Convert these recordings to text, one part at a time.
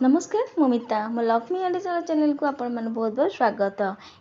नमस्कार मुमिता मो लक्ष्मी आंटीचल चैनल को आपण मन बहुत बहुत स्वागत।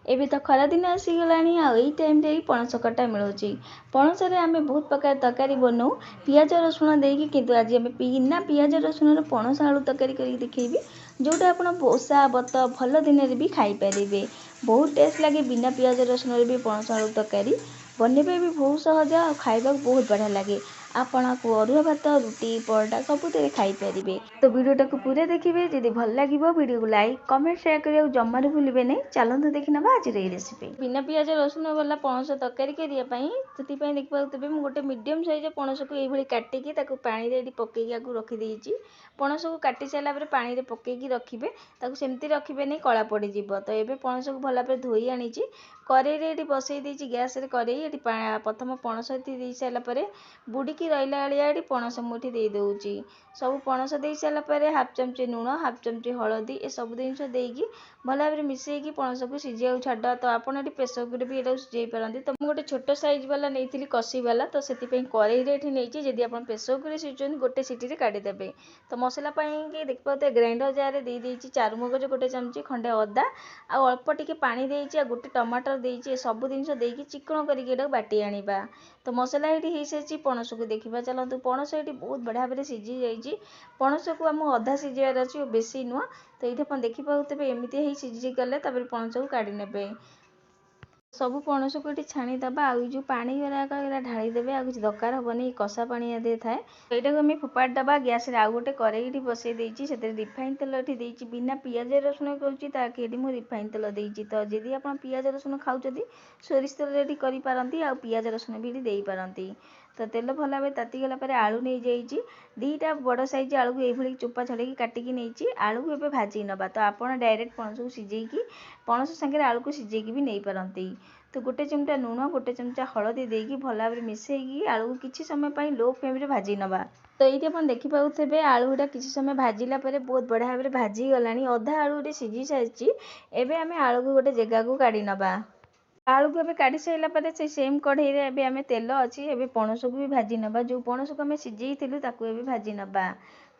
एबे तो खरा दिन आसीगलानी आई टाइम रे पणस कटा मिलूची। पणस रे आमे बहुत प्रकार तरकारी बनाऊ पियाज रसुण देकी, किंतु आज आमे बिना पियाज रसुण रे पणस आलू तरकारी करी देखैबी, जोटा आपण ओषा बत भल दिन रे भी खाई परिबे। बहुत टेस्ट लागे बिना पियाज रसुण रे भी पणस आलू तरकारी बनैबे भी बहुत सहज और खाइबा बहुत बढ़िया लगे। आपण को अरुआ भात रुटी परोटा सबुते खाई परिबे। तो वीडियोटा को पूरा देखिए, जदि भल लगे वीडियो को लाइक कमेंट शेयर करिया जमार भूलिबे नहीं। चलते देखना आज रेसिपी। बिना पियाज रसुण वाला पणस तरकारी करिया पई सेति पई देखबा तबे मु गोटे मीडियम साइज पणस को एई भली काटिकी ताकू पानी रे पकेकी आगु रखी देइची। पणस को काटी साइला पर पानी रे पकेकी रखिबे, ताकू सेमती रखिबे नहीं कला पड़ी जिवो। तो एबे पणस को भला पर धोई आनीची, करेई रे एटी बसई देइची गैस रे। करेई एटी प्रथम पणस एटी देई साइला परे बुड़ीकी रहिला आलिया एटी पणस मुठी देई दउची। सब पणस देई साइला परे हाफ चमची लूण हाफ चमची हलदी ए सब जिनस देकी भल भाव मिसेकी पणस को सिझाऊ छाड़। तो आपड़ ये प्रेसर कुकर भी ये सिझाई पारती। तो मुझे गोटे छोट साइज वाला नहीं कषी वाला, तो से करेई रे नहीं। जदि आप प्रेसर कुकर सिझुन गोटे सीटी रे काढ़ीदेवे। तो मसला देख पाते ग्राइंडर जार दे चारुमगज गोटे चमची खंडे अदा आ अल्प टिके पानी देइछि, गोटे टमाटर देइछि। सब जिनस देकी चिकन करके बाटी आनिबा। तो मसला ये हो सारी पणस को देखा। चलतु पणस ये बहुत बढ़िया भाव सिझी जाइए। पणस को आम अधा सिझार अच्छे बेसी नुह। तो ये देखिए एमती ही सिझी गले पणस को काढ़ी नेबे। सब पणस को ये छाणीदबा। आउ जो पानी गुराक ढाईदेवे, आ कुछ दरकार हेनी कषा पानी आदि थाए। यहाँ को आम फोपाड़दबा। गैस आउ गोटे करेई बसई देइछि, से रिफाइन तेल ये बिना पियाज रसुण करुच्ची ताकि रिफाइन तेल देइछि। तो जदि आप पियाज रसुण खाऊँगी सोरिष तेल ये करपारती, आ पियाज रसुण भी दे पारती। तो तेल भल भाव तातीगला आलू नहीं जाइए। दीटा बड़ साइज आलू को ये चोपा छड़ेकी काटिकी नहीं। आलू को एबे भाजी नबा। तो आप डायरेक्ट पणस को सिझेकी पणस सांगे आलू को सिझेकी भी नहीं पारती। तो गोटे चिमटा लूण गोटे चमचा हलदी देकी भल भाव मिसेकी आलू को किसी समय लो फ्लेम रे भाजी नबा। तो ये आप देखिपे आलू गुटा किसी समय भाजिला बहुत बढ़िया भाव भाजी गला। अधा आलू ये सिझी सारी। एबे आमे आलू को गोटे जगह को काढ़ी नबा। आलू को एबे काढ़ी साइला परे से सेम कढ़ई रे एबे आमे तेल अच्छी एबे पणस को भी भाजी नबा। जो पणस को आमे सिझेइथिलु ताकू एबे भाजी नबा।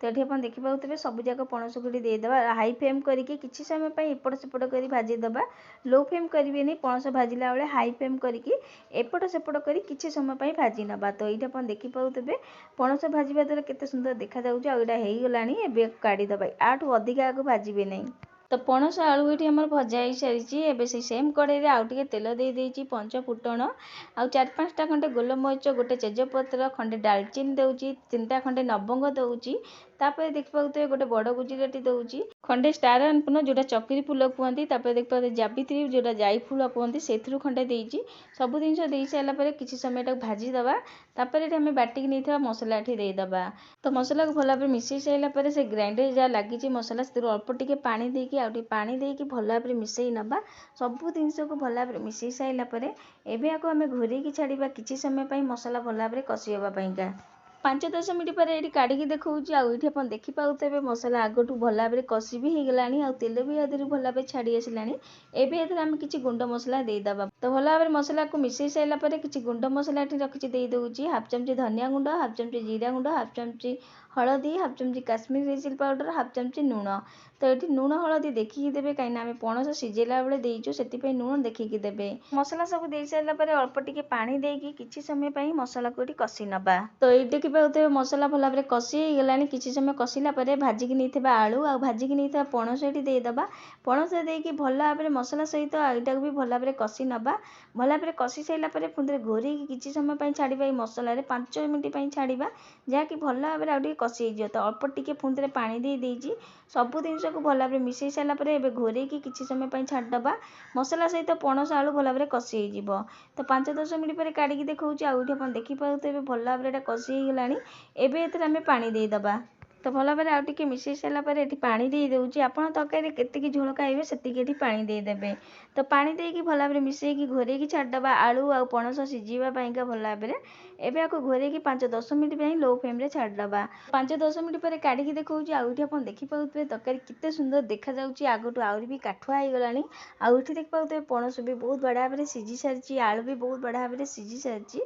तो ये आप देखिपे सब जाक पणस को देदेबा। हाई फ्लेम करके किसी समय एपट सेपट कर भाजीदबा। लो फ्लेम करेंगे नहीं। पणस भाजिला बेले हाई फ्लेम करके एपट सेपट कर किसी समय भाजी नबा। तो ये आप देखिपे पणस भाजवा द्वारा केते सुंदर देखा जाउछि। आ एटा हेई गलानी एबे काढ़ीदबा। आठू अधिका आगो भाजीबे नहीं। तो पणस आलू ये भजा हो सारी। एबे से सेम कढ़ई रे आउ टिके तेल दे देइछि, पंच फुटण आ 4-5टा खंडे गोलमरिच, गोटे तेजपत्र खंडे डालचीनी दउछि, 3टा खंडे लवंग दउछि। तापर देखिए गोटे बड़ गुजराती दउछि, खंडे स्टार अनपुन जोटा चक्री फूल कहते। तापर देखिए जावित्री जोटा जाई फूल कहते से खंडे देइछि। सब जिनस दे सारा पर किसी समय भाजीदबा। तापर ये आम बाटिक नहीं मसला ये देदेबा। तो मसला को भल भाव मिसई सारा पर से ग्राइंडर जहाँ लगी मसला से अल्प टिके पानी देकी आउ पानी देकी भल भाव मिसई नबा। सब जिनस को भल भाव मिसई सारा पर एबे आको आम घोरेकी छाड़ा किसी समय मसला भल भाव कषि होगा। 5-10 मिनट पर ये काढ़ी देखा। आउठी आप देखिपे मसला आगठू भल भाव कषि भी हो गलानी। आ तेल भी आदि भल भाव छाड़ी आसलानी। एबे आम किसी गुंड मसला देदेबा। तो भल भाव मसला को मिसई सारा पर किसी गुंड मसला ये रखी देदे। हाफ चमची धनिया गुंड, हाफ चमची जीरा गुंड, हाफ चमची हलदी, हाफ चमची Kashmiri red chilli powder, half चमची लूण। तो ये लूण हलदी देखिकी देवे, कहीं आम पणस सिझेला बेले देइचु से लूण देखिकी देवे। मसला सब दे सारा पर अल्प टिके पानी देकी किसी समय मसला को कषि नबा। तो ये देखिए मसला भल भाव कषि हो गलानी। किसी समय कषिला पर भाजिकी नहीं आलू आ भाजिकी नहीं पणस ये देदेबा। पणस देकी भल भाव मसला सहित यहाँ भी भल भाव कषि नबा। भल भाव कषि सारा पर पुणी घोरेकी किसी समय छाड़ा। मसला 5 मिनट छाड़ा जहाँकि भल भाव आगे कषि हो। तो अल्प टिके पुणी पानी देइछि। सब जिनस को भल भाव मिसई सारा पर एबे घोरेकी किसी समय छाड़दबा। मसला सहित पणस आलू भल भाव कषि हो। तो 5-10 मिनट पर काढ़ी देखा। आउठी आप देखिपे भल भाव कषि हो गलानी। एबे एथरे आमे पानी देदेबा। तो भल भाव आउ टिके मिसई सारा पर ये पानी दे दूँगी। आपड़ तरकारी केतिकी झोल खाइबे सेतिकी पानी देदेबे। तो पानी देकी भल भाव मिसेकी घोरेकी छाड़दबा। आलू आ पणस सिझापा भल भाव एबे आको घोरेकी 5-10 मिनट लो फ्लेम रे छाड़दबा। 5-10 मिनट पर काढ़ी देखा। आउठी आप देखिपे तरकारी केते सुंदर देखा जाउछि। आगठू आउरी भी काठुआ हो गलानी। आउठी देखिपे पणस भी बहुत बढ़िया भाव सिझी सारी। आलू भी बहुत बढ़िया भाव सिझी सारी।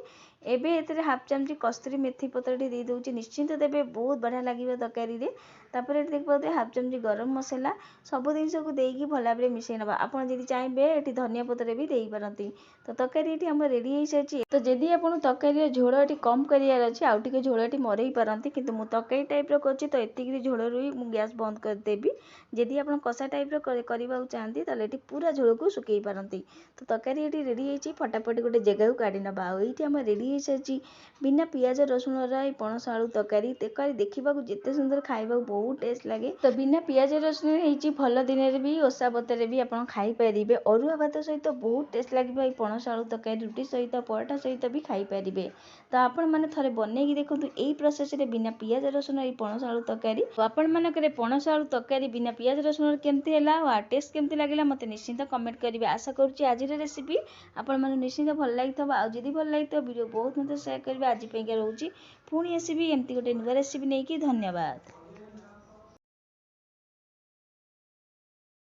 एबे एथरे हाफ चमची कस्तूरी मेथी पत्र दे दूँगी। निश्चिंत देवे बहुत बढ़िया लगे तरकारी रे। तापर ये देखिए हाफ चमची गरम मसला सब जिनस को देकी भल भाव मिसई नवा आपड़ जब चाहिए ये धनिया पत्र भी दे पारती। तो तरकारी ये आम रेडी हो सारी। तो जदि आप तरकारी झोल ये कम करार अच्छे आउ टे झोल ये मरई पारती कि तरकारी टाइप रही तो ये झोल ही गैस बंद करदेवी। जदि आप कषा टाइप करने चाहती ये पूरा झोल को सुखई पारती। तो तरकारी ये रेडी हो फटाफट गोटे जगह को काढ़ी नवा ये आम रेडी हो सारी बिना पियाज रसुण पणस आलू तरकारी तरकारी देखा जिते सुंदर खावा बहुत टेस्ट लगे। तो बिना पियाज रसुण हो भल दिन भी ओषा बतर भी आप खाईपारे अरुआ भात सहित बहुत टेस्ट लगे पणस आलू तरकारी रुटी सहित पराठा सहित भी खाईपारे। तो आपण मैंने थे बनईकी देखो यही प्रोसेस रे बिना पियाज रसुण पणस आलू तरकारी आपण मानक पणस आलू तरकारी बिना पियाज रसुण केमती है टेस्ट केमती लगे मत निश्चिंत कमेंट करेंगे। आशा करुँच आज रेसिपी आपण मैंने निश्चिंत भल लगी आदि भल लगी वीडियो बहुत मत सेयार करेंगे। आज रोचे पुणी आसबि एमती गोटे नुआ रेसिपी नहीं। धन्यवाद।